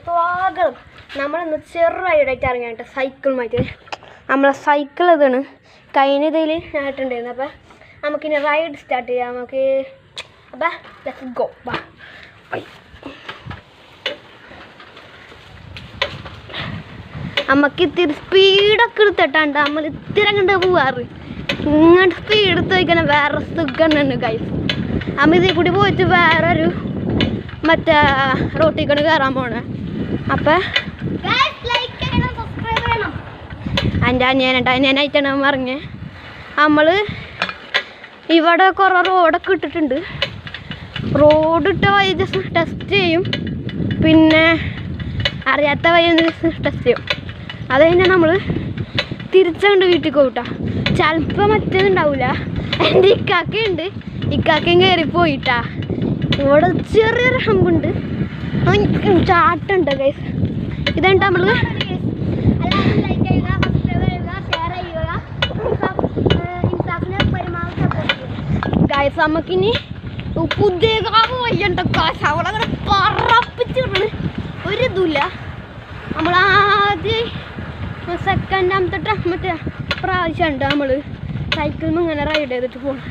സ്വാഗതം. നമ്മളിന്ന് ചെറുതായിട്ട് ഇറങ്ങിയിട്ട് സൈക്കിളുമായിട്ട് നമ്മളെ സൈക്കിൾ ഇതാണ് കഴിഞ്ഞ ഇതിൽ ആയിട്ടുണ്ടായിരുന്നു. അപ്പം നമുക്കിനി റൈഡ് സ്റ്റാർട്ട് ചെയ്യാം. നമുക്ക് അപ്പം ലെറ്റ്സ് ഗോ. നമുക്ക് ഇത്തിരി സ്പീഡൊക്കെ എടുത്തിട്ടാണ്ട് നമ്മൾ ഇത്തിരി അങ്ങോട്ട് പോവാറ്. ഇങ്ങോട്ട് സ്പീഡ് എടുത്ത് വയ്ക്കണ വേറെ സുഖം തന്നെ ഗൈസ്. നമ്മൾ ഇതിൽ കൂടി പോയിട്ട് വേറൊരു മറ്റേ റോട്ടിൽ കൊണ്ട് കയറാൻ പോണേ. അപ്പം എൻ്റെ അനിയനായിട്ടാണ് പറഞ്ഞ് നമ്മൾ ഇവിടെ കുറേ റോഡൊക്കെ ഇട്ടിട്ടുണ്ട്. റോഡ് ഇട്ട വഴി ജസ്റ്റ് ടെസ്റ്റ് ചെയ്യും, പിന്നെ അറിയാത്ത വഴി ഒന്ന് ടെസ്റ്റ് ചെയ്യും. അത് കഴിഞ്ഞാൽ നമ്മൾ തിരിച്ചുകൊണ്ട് വീട്ടിൽ പോയിട്ടാ. ചിലപ്പോൾ മറ്റേതുണ്ടാവില്ല. എൻ്റെ ഇക്കാക്കയുണ്ട്, ഇക്കാക്കയും കയറി പോയിട്ടാ. ഇവിടെ ചെറിയൊരു ഹമ്പുണ്ട്, ചാട്ടുണ്ട് ഗൈസ്. ഇതുണ്ട് നമ്മൾ ഗൈസ്. നമുക്കിനി പുതിയ വയ്യണ്ട കാശ് അവളങ്ങനെ പറപ്പിച്ചിടണ് ഒരിതുമില്ല. നമ്മൾ ആദ്യം സെക്കൻഡാമത്തെ മറ്റേ പ്രാവശ്യം ഉണ്ട് നമ്മൾ സൈക്കിളിൽ ഇങ്ങനെ റൈഡ് ചെയ്തിട്ട് പോകണം.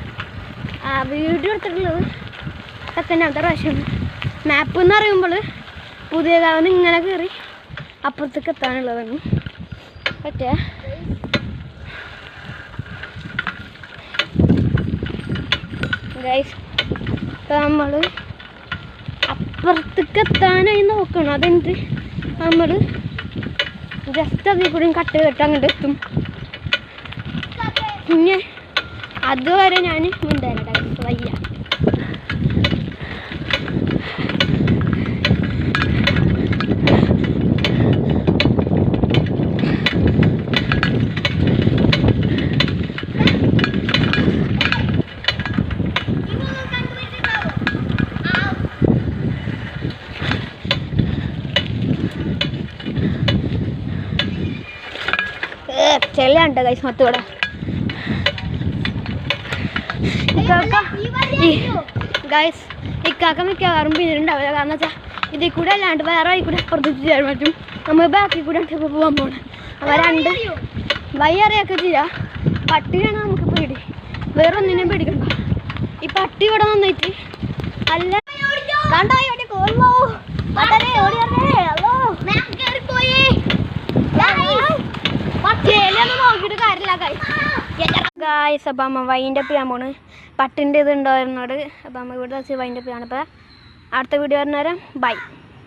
ആ വീഡിയോ എടുത്തിട്ടുള്ളത് സെക്കൻഡാമത്തെ പ്രാവശ്യം. മാപ്പ് എന്ന് പറയുമ്പോൾ പുതിയ കാലം ഇങ്ങനെ കയറി അപ്പുറത്തേക്ക് എത്താനുള്ളതാണ്. പറ്റേ ഗൈസ്, ഇപ്പം നമ്മൾ അപ്പുറത്തേക്ക് എത്താനായി നോക്കണം. അതെന്ത് നമ്മൾ ജസ്റ്റ് അതിൽ കൂടി കട്ട് ചെയ്തിട്ട് അങ്ങോട്ട് എത്തും. പിന്നെ അതുവരെ ഞാൻ ഉണ്ടായില്ല ഗൈസ്, വയ്യ. ചെല്ലുണ്ട് ഗൈസ് മൊത്തം ഇവിടെ. ഗൈസ് ഇക്കാക്ക മിക്കവാറും പിന്നിലുണ്ടാവില്ല. കാരണം വെച്ചാൽ ഇതിൽ കൂടെ അല്ലാണ്ട് വേറെ വഴി കൂടെ അപ്പുറത്തേക്ക് ചെയ്യാൻ പറ്റും. നമ്മൾ ബാക്കിൽ കൂടെ ഇപ്പോൾ പോകാൻ പോകണം. അവ രണ്ട് വഴി അറിയൊക്കെ ചെയ്യാം. പട്ടിയാണ് നമുക്ക് പേടി, വേറെ ഒന്നിനും പേടിക്കണ്ട. ഈ പട്ടി ഇവിടെ വന്നിട്ട് അല്ല കണ്ടോ നോക്കിയിട്ട് കാര്യമില്ല ഗൈസ്. അപ്പം അമ്മ വൈൻ്റെ അപ്പ് ചെയ്യാൻ പോണ്. പട്ടിൻ്റെ ഇത് ഉണ്ടായിരുന്നോട് അപ്പം അമ്മ ഇവിടെ വെച്ച് വൈൻ്റെ അപ്പ് ചെയ്യാണ്. അപ്പം അടുത്ത വീഡിയോ വരുന്നവരെ ബൈ.